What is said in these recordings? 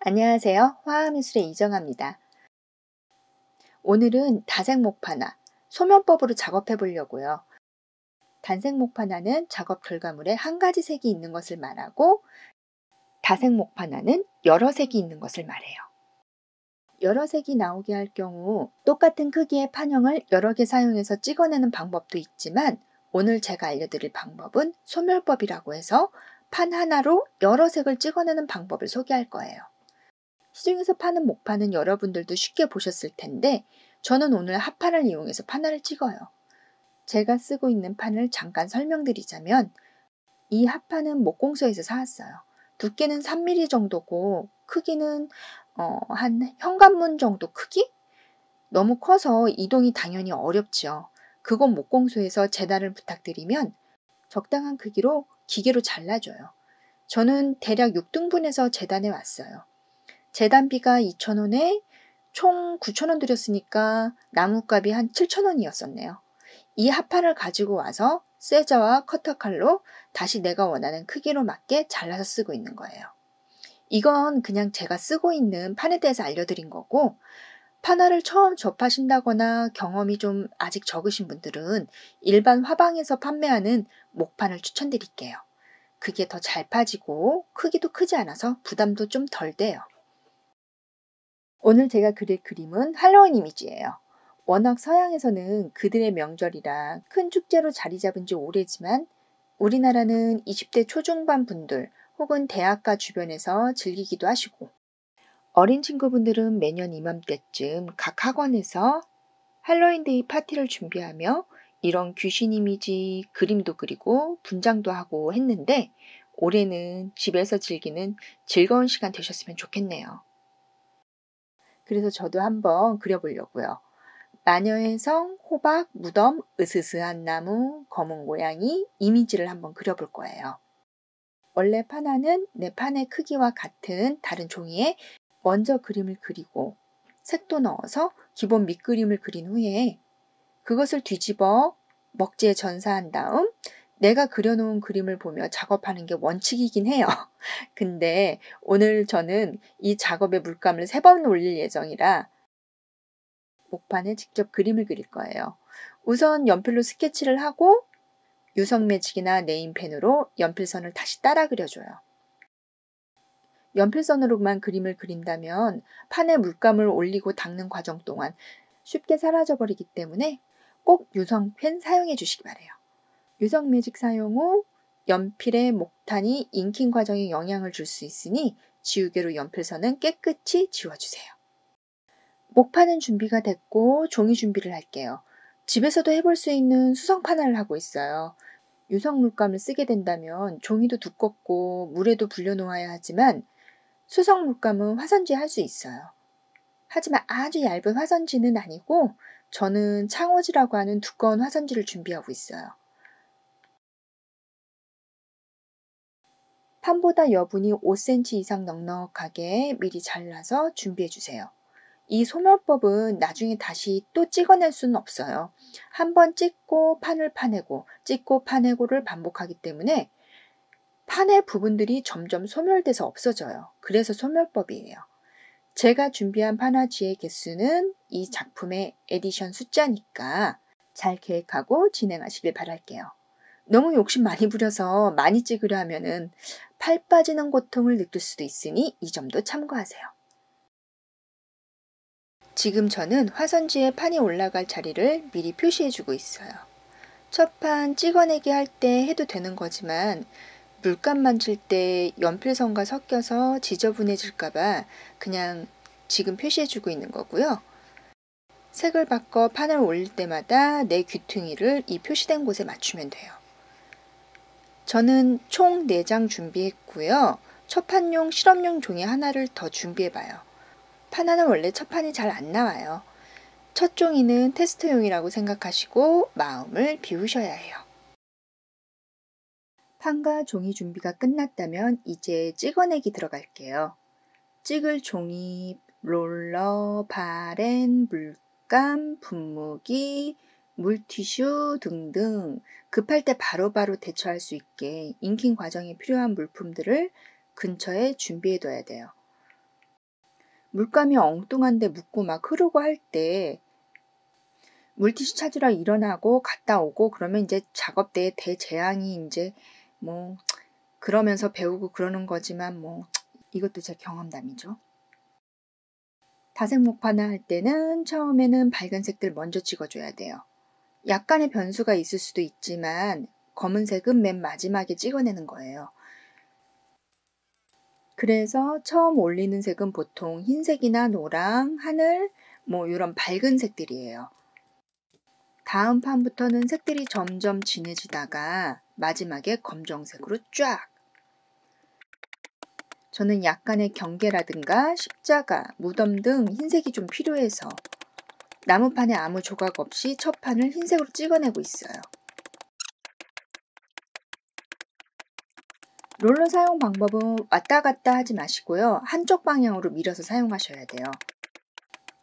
안녕하세요. 화합미술의 이정아입니다. 오늘은 다색목파나, 소면법으로 작업해 보려고요. 단색목파나는 작업 결과물에 한 가지 색이 있는 것을 말하고, 다색목파나는 여러 색이 있는 것을 말해요. 여러 색이 나오게 할 경우 똑같은 크기의 판형을 여러 개 사용해서 찍어내는 방법도 있지만, 오늘 제가 알려드릴 방법은 소멸법이라고 해서 판 하나로 여러 색을 찍어내는 방법을 소개할 거예요. 시중에서 파는 목판은 여러분들도 쉽게 보셨을 텐데 저는 오늘 합판을 이용해서 판화를 찍어요. 제가 쓰고 있는 판을 잠깐 설명드리자면 이 합판은 목공소에서 사왔어요. 두께는 3mm 정도고 크기는 한 현관문 정도 크기? 너무 커서 이동이 당연히 어렵죠. 그건 목공소에서 재단을 부탁드리면 적당한 크기로 기계로 잘라줘요. 저는 대략 6등분해서 재단해 왔어요. 재단비가 2,000원에 총 9,000원 들였으니까 나무값이 한 7,000원이었었네요. 이 합판을 가지고 와서 쇠자와 커터칼로 다시 내가 원하는 크기로 맞게 잘라서 쓰고 있는 거예요. 이건 그냥 제가 쓰고 있는 판에 대해서 알려드린 거고, 판화를 처음 접하신다거나 경험이 좀 아직 적으신 분들은 일반 화방에서 판매하는 목판을 추천드릴게요. 그게 더 잘 파지고 크기도 크지 않아서 부담도 좀 덜 돼요. 오늘 제가 그릴 그림은 할로윈 이미지예요. 워낙 서양에서는 그들의 명절이라 큰 축제로 자리 잡은 지 오래지만 우리나라는 20대 초중반 분들 혹은 대학가 주변에서 즐기기도 하시고, 어린 친구분들은 매년 이맘때쯤 각 학원에서 할로윈데이 파티를 준비하며 이런 귀신 이미지 그림도 그리고 분장도 하고 했는데 올해는 집에서 즐기는 즐거운 시간 되셨으면 좋겠네요. 그래서 저도 한번 그려보려고요. 마녀의 성, 호박, 무덤, 으스스한 나무, 검은 고양이 이미지를 한번 그려볼 거예요. 원래 판화는 내 판의 크기와 같은 다른 종이에 먼저 그림을 그리고 색도 넣어서 기본 밑그림을 그린 후에 그것을 뒤집어 먹지에 전사한 다음 내가 그려놓은 그림을 보며 작업하는 게 원칙이긴 해요. 근데 오늘 저는 이 작업에 물감을 3번 올릴 예정이라 목판에 직접 그림을 그릴 거예요. 우선 연필로 스케치를 하고 유성 매직이나 네임펜으로 연필선을 다시 따라 그려줘요. 연필선으로만 그림을 그린다면 판에 물감을 올리고 닦는 과정 동안 쉽게 사라져버리기 때문에 꼭 유성펜 사용해 주시기 바래요. 유성 매직 사용 후 연필의 목탄이 인킹 과정에 영향을 줄 수 있으니 지우개로 연필선은 깨끗이 지워주세요. 목판은 준비가 됐고 종이 준비를 할게요. 집에서도 해볼 수 있는 수성 판화를 하고 있어요. 유성 물감을 쓰게 된다면 종이도 두껍고 물에도 불려놓아야 하지만 수성 물감은 화선지 할 수 있어요. 하지만 아주 얇은 화선지는 아니고 저는 창호지라고 하는 두꺼운 화선지를 준비하고 있어요. 판보다 여분이 5cm 이상 넉넉하게 미리 잘라서 준비해 주세요. 이 소멸법은 나중에 다시 또 찍어낼 수는 없어요. 한번 찍고 판을 파내고 찍고 파내고를 반복하기 때문에 판의 부분들이 점점 소멸돼서 없어져요. 그래서 소멸법이에요. 제가 준비한 판화지의 개수는 이 작품의 에디션 숫자니까 잘 계획하고 진행하시길 바랄게요. 너무 욕심 많이 부려서 많이 찍으려 하면은 팔 빠지는 고통을 느낄 수도 있으니 이 점도 참고하세요. 지금 저는 화선지에 판이 올라갈 자리를 미리 표시해주고 있어요. 첫 판 찍어내기 할 때 해도 되는 거지만 물감 만질 때 연필선과 섞여서 지저분해질까봐 그냥 지금 표시해주고 있는 거고요. 색을 바꿔 판을 올릴 때마다 내 귀퉁이를 이 표시된 곳에 맞추면 돼요. 저는 총 4장 준비했고요. 첫판용 실험용 종이 하나를 더 준비해봐요. 판 하나는 원래 첫 판이 잘 안 나와요. 첫 종이는 테스트용이라고 생각하시고 마음을 비우셔야 해요. 판과 종이 준비가 끝났다면 이제 찍어내기 들어갈게요. 찍을 종이, 롤러, 바렌, 물감, 분무기, 물티슈 등등 급할 때 바로바로 대처할 수 있게 인킹 과정에 필요한 물품들을 근처에 준비해둬야 돼요. 물감이 엉뚱한데 묻고 막 흐르고 할 때 물티슈 찾으러 일어나고 갔다 오고 그러면 이제 작업대에 대재앙이 이제 뭐 그러면서 배우고 그러는 거지만 뭐 이것도 제 경험담이죠. 다색 목파나 할 때는 처음에는 밝은 색들 먼저 찍어줘야 돼요. 약간의 변수가 있을 수도 있지만 검은색은 맨 마지막에 찍어내는 거예요. 그래서 처음 올리는 색은 보통 흰색이나 노랑, 하늘, 뭐 이런 밝은 색들이에요. 다음 판부터는 색들이 점점 진해지다가 마지막에 검정색으로 쫙! 저는 약간의 경계라든가 십자가, 무덤 등 흰색이 좀 필요해서 나무판에 아무 조각 없이 첫 판을 흰색으로 찍어내고 있어요. 롤러 사용 방법은 왔다 갔다 하지 마시고요. 한쪽 방향으로 밀어서 사용하셔야 돼요.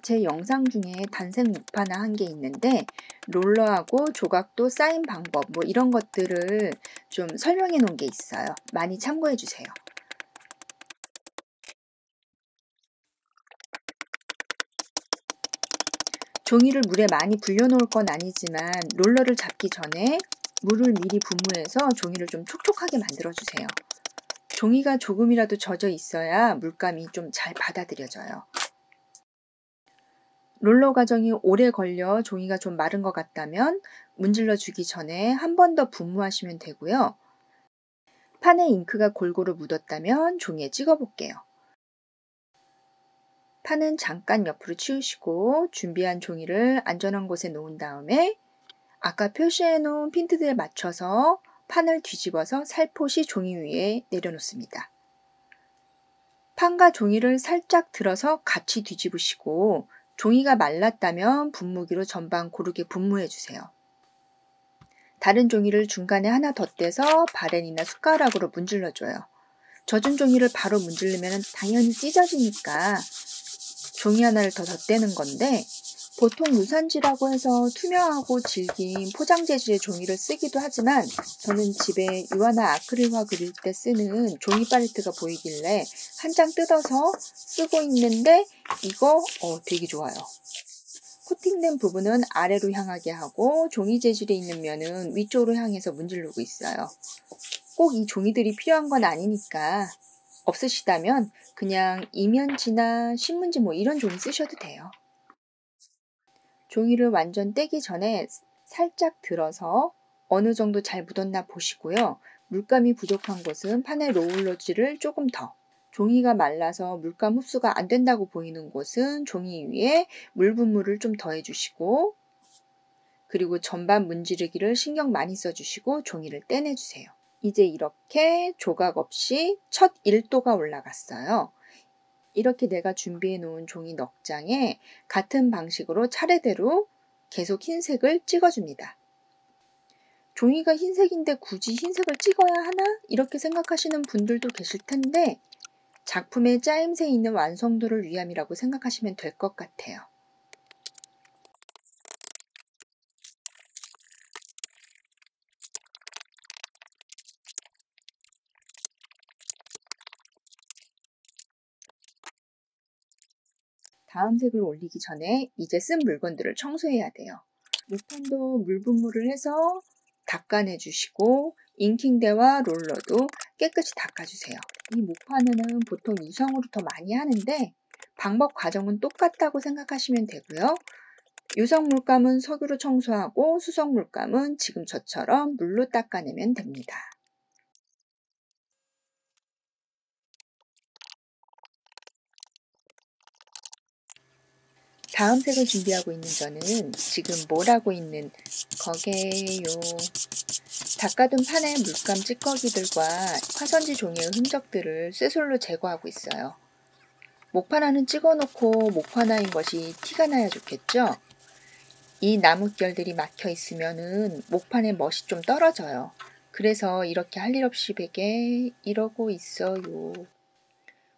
제 영상 중에 단색 목파나 한 게 있는데 롤러하고 조각도 쌓인 방법 뭐 이런 것들을 좀 설명해 놓은 게 있어요. 많이 참고해 주세요. 종이를 물에 많이 불려놓을 건 아니지만 롤러를 잡기 전에 물을 미리 분무해서 종이를 좀 촉촉하게 만들어주세요. 종이가 조금이라도 젖어 있어야 물감이 좀 잘 받아들여져요. 롤러 과정이 오래 걸려 종이가 좀 마른 것 같다면 문질러 주기 전에 한 번 더 분무하시면 되고요. 판에 잉크가 골고루 묻었다면 종이에 찍어 볼게요. 판은 잠깐 옆으로 치우시고 준비한 종이를 안전한 곳에 놓은 다음에 아까 표시해 놓은 핀트들에 맞춰서 판을 뒤집어서 살포시 종이 위에 내려놓습니다. 판과 종이를 살짝 들어서 같이 뒤집으시고 종이가 말랐다면 분무기로 전방 고르게 분무해 주세요. 다른 종이를 중간에 하나 덧대서 바렌이나 숟가락으로 문질러줘요. 젖은 종이를 바로 문지르면 당연히 찢어지니까 종이 하나를 더 덧대는 건데 보통 유산지라고 해서 투명하고 질긴 포장 재질의 종이를 쓰기도 하지만 저는 집에 유화나 아크릴화 그릴 때 쓰는 종이 팔레트가 보이길래 한 장 뜯어서 쓰고 있는데 이거 되게 좋아요. 코팅된 부분은 아래로 향하게 하고 종이 재질에 있는 면은 위쪽으로 향해서 문지르고 있어요. 꼭 이 종이들이 필요한 건 아니니까 없으시다면 그냥 이면지나 신문지 뭐 이런 종이 쓰셔도 돼요. 종이를 완전 떼기 전에 살짝 들어서 어느 정도 잘 묻었나 보시고요. 물감이 부족한 곳은 판에 롤러질을 조금 더. 종이가 말라서 물감 흡수가 안 된다고 보이는 곳은 종이 위에 물 분무를 좀 더해주시고 그리고 전반 문지르기를 신경 많이 써주시고 종이를 떼내주세요. 이제 이렇게 조각 없이 첫 1도가 올라갔어요. 이렇게 내가 준비해 놓은 종이 넉 장에 같은 방식으로 차례대로 계속 흰색을 찍어줍니다. 종이가 흰색인데 굳이 흰색을 찍어야 하나? 이렇게 생각하시는 분들도 계실 텐데 작품의 짜임새 있는 완성도를 위함이라고 생각하시면 될 것 같아요. 다음 색을 올리기 전에 이제 쓴 물건들을 청소해야 돼요. 목판도 물 분무를 해서 닦아내 주시고 잉킹대와 롤러도 깨끗이 닦아주세요. 이 목판은 보통 유성으로 더 많이 하는데 방법 과정은 똑같다고 생각하시면 되고요. 유성 물감은 석유로 청소하고 수성 물감은 지금 저처럼 물로 닦아내면 됩니다. 다음 색을 준비하고 있는 저는 지금 뭘 하고 있는 거게요. 닦아둔 판의 물감 찌꺼기들과 화선지 종이의 흔적들을 쇠솔로 제거하고 있어요. 목판화는 찍어놓고 목판화인 것이 티가 나야 좋겠죠? 이 나뭇결들이 막혀 있으면은 목판의 멋이 좀 떨어져요. 그래서 이렇게 할 일 없이 베게 이러고 있어요.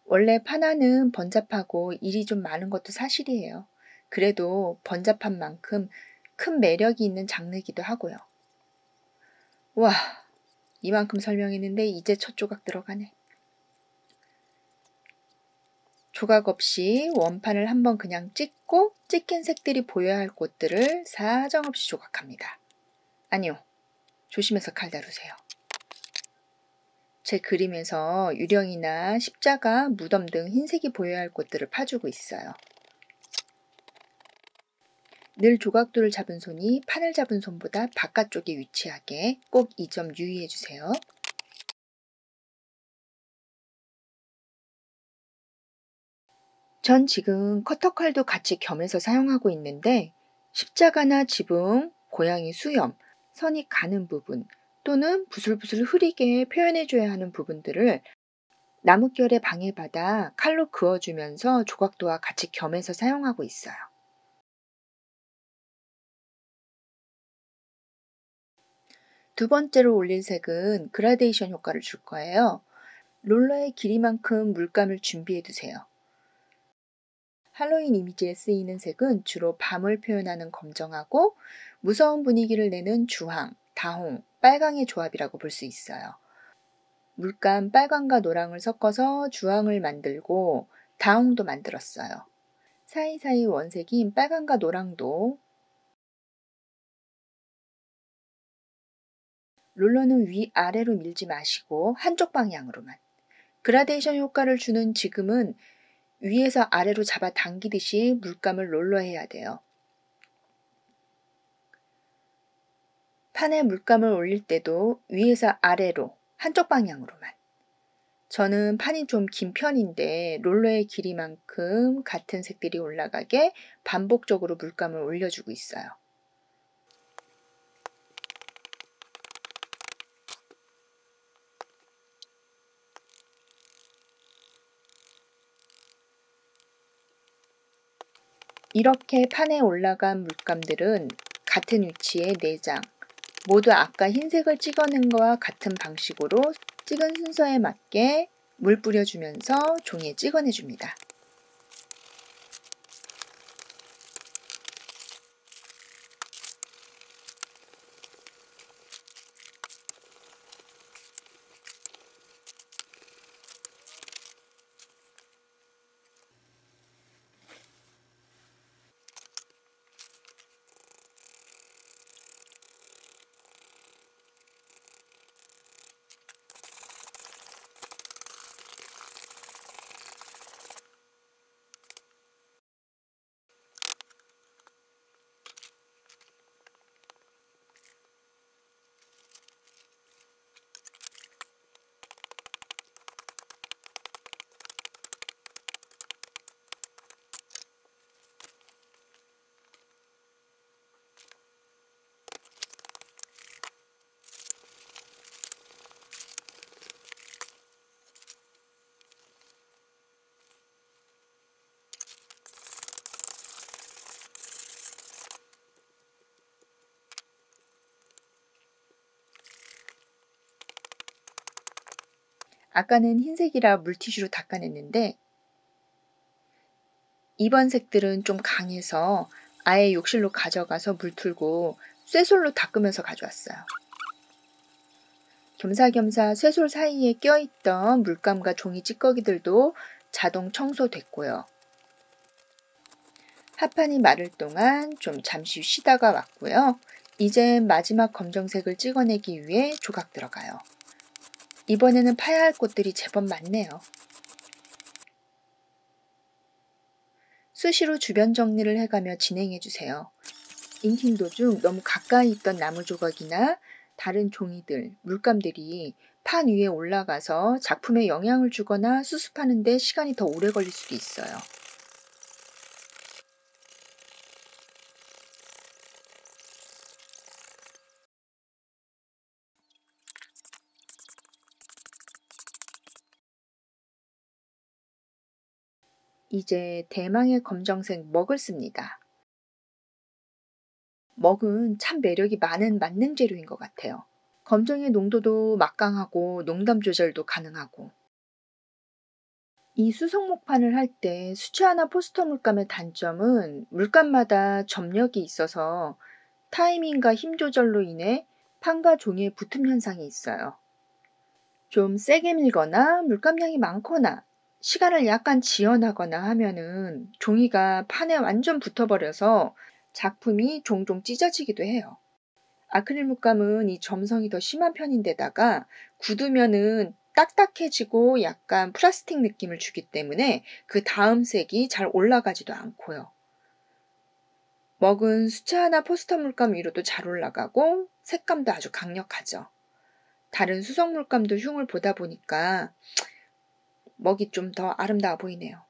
원래 판화는 번잡하고 일이 좀 많은 것도 사실이에요. 그래도 번잡한 만큼 큰 매력이 있는 장르이기도 하고요. 와, 이만큼 설명했는데 이제 첫 조각 들어가네. 조각 없이 원판을 한번 그냥 찍고 찍힌 색들이 보여야 할 곳들을 사정없이 조각합니다. 아니요, 조심해서 칼 다루세요. 제 그림에서 유령이나 십자가, 무덤 등 흰색이 보여야 할 곳들을 파주고 있어요. 늘 조각도를 잡은 손이 판을 잡은 손보다 바깥쪽에 위치하게 꼭 이 점 유의해 주세요. 전 지금 커터칼도 같이 겸해서 사용하고 있는데 십자가나 지붕, 고양이 수염, 선이 가는 부분 또는 부슬부슬 흐리게 표현해줘야 하는 부분들을 나뭇결에 방해받아 칼로 그어주면서 조각도와 같이 겸해서 사용하고 있어요. 두 번째로 올릴 색은 그라데이션 효과를 줄 거예요. 롤러의 길이만큼 물감을 준비해 두세요. 할로윈 이미지에 쓰이는 색은 주로 밤을 표현하는 검정하고 무서운 분위기를 내는 주황, 다홍, 빨강의 조합이라고 볼 수 있어요. 물감 빨강과 노랑을 섞어서 주황을 만들고 다홍도 만들었어요. 사이사이 원색인 빨강과 노랑도 롤러는 위아래로 밀지 마시고 한쪽 방향으로만. 그라데이션 효과를 주는 지금은 위에서 아래로 잡아 당기듯이 물감을 롤러해야 돼요. 판에 물감을 올릴 때도 위에서 아래로 한쪽 방향으로만. 저는 판이 좀 긴 편인데 롤러의 길이만큼 같은 색들이 올라가게 반복적으로 물감을 올려주고 있어요. 이렇게 판에 올라간 물감들은 같은 위치에 4장, 모두 아까 흰색을 찍어낸 것과 같은 방식으로 찍은 순서에 맞게 물 뿌려주면서 종이에 찍어내줍니다. 아까는 흰색이라 물티슈로 닦아냈는데 이번 색들은 좀 강해서 아예 욕실로 가져가서 물 틀고 쇠솔로 닦으면서 가져왔어요. 겸사겸사 쇠솔 사이에 껴있던 물감과 종이 찌꺼기들도 자동 청소됐고요. 합판이 마를 동안 좀 잠시 쉬다가 왔고요. 이제 마지막 검정색을 찍어내기 위해 조각 들어가요. 이번에는 파야 할 곳들이 제법 많네요. 수시로 주변 정리를 해가며 진행해주세요. 인킹 도중 너무 가까이 있던 나무 조각이나 다른 종이들, 물감들이 판 위에 올라가서 작품에 영향을 주거나 수습하는 데 시간이 더 오래 걸릴 수도 있어요. 이제 대망의 검정색 먹을 씁니다. 먹은 참 매력이 많은 만능 재료인 것 같아요. 검정의 농도도 막강하고 농담 조절도 가능하고. 이 수성목판을 할 때 수채화나 포스터 물감의 단점은 물감마다 점력이 있어서 타이밍과 힘 조절로 인해 판과 종이에 붙음 현상이 있어요. 좀 세게 밀거나 물감량이 많거나 시간을 약간 지연하거나 하면은 종이가 판에 완전 붙어버려서 작품이 종종 찢어지기도 해요. 아크릴 물감은 이 점성이 더 심한 편인데다가 굳으면은 딱딱해지고 약간 플라스틱 느낌을 주기 때문에 그 다음 색이 잘 올라가지도 않고요. 먹은 수채화나 포스터 물감 위로도 잘 올라가고 색감도 아주 강력하죠. 다른 수성 물감도 흉을 보다 보니까 먹이 좀 더 아름다워 보이네요.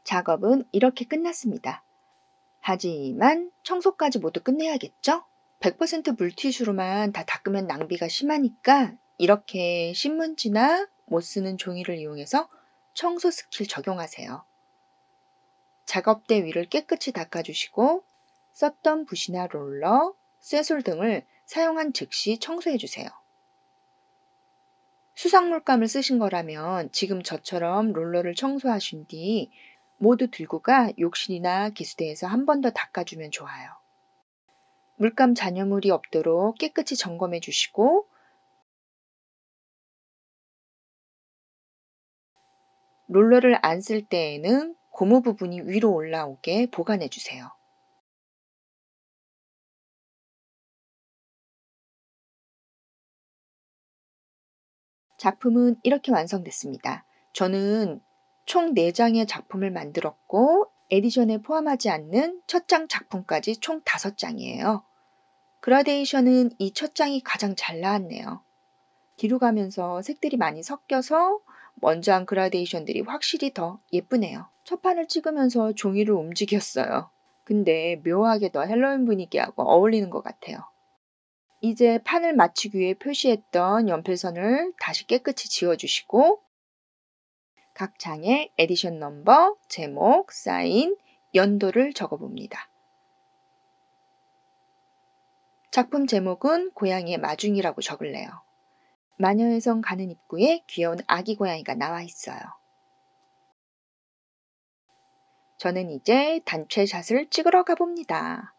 작업은 이렇게 끝났습니다. 하지만 청소까지 모두 끝내야겠죠? 100% 물티슈로만 다 닦으면 낭비가 심하니까 이렇게 신문지나 못 쓰는 종이를 이용해서 청소 스킬 적용하세요. 작업대 위를 깨끗이 닦아주시고 썼던 붓이나 롤러, 쇠솔 등을 사용한 즉시 청소해주세요. 수상물감을 쓰신 거라면 지금 저처럼 롤러를 청소하신 뒤 모두 들고 가 욕실이나 기수대에서 한 번 더 닦아주면 좋아요. 물감 잔여물이 없도록 깨끗이 점검해 주시고 롤러를 안 쓸 때에는 고무 부분이 위로 올라오게 보관해 주세요. 작품은 이렇게 완성됐습니다. 저는 총 4장의 작품을 만들었고 에디션에 포함하지 않는 첫 장 작품까지 총 5장이에요. 그라데이션은 이 첫 장이 가장 잘 나왔네요. 뒤로 가면서 색들이 많이 섞여서 먼저 한 그라데이션들이 확실히 더 예쁘네요. 첫 판을 찍으면서 종이를 움직였어요. 근데 묘하게 더 헬로윈 분위기하고 어울리는 것 같아요. 이제 판을 맞추기 위해 표시했던 연필선을 다시 깨끗이 지워주시고 각 장에 에디션 넘버, 제목, 사인, 연도를 적어봅니다. 작품 제목은 고양이의 마중이라고 적을래요. 마녀의 성 가는 입구에 귀여운 아기 고양이가 나와 있어요. 저는 이제 단체샷을 찍으러 가봅니다.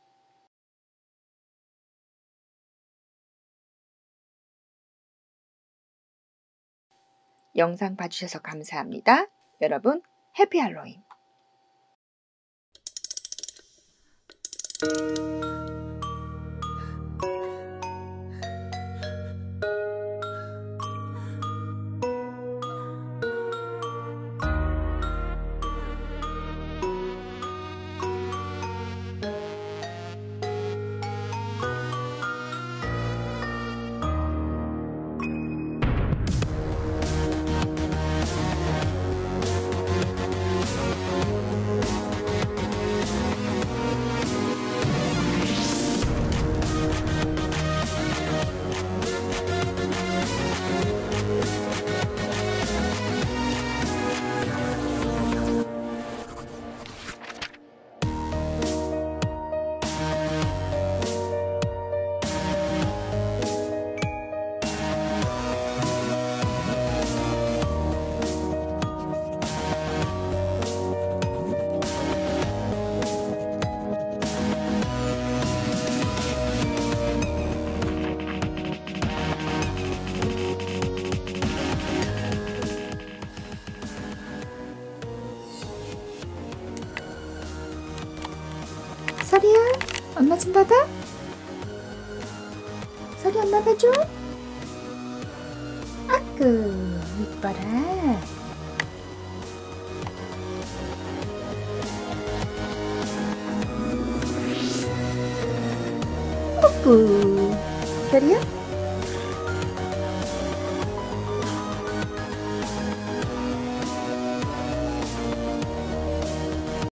영상 봐주셔서 감사합니다. 여러분, 해피 할로윈! 엄마 좀 봐봐. 서리 엄마 봐줘. 아구 이뻐라. 아구 별이야?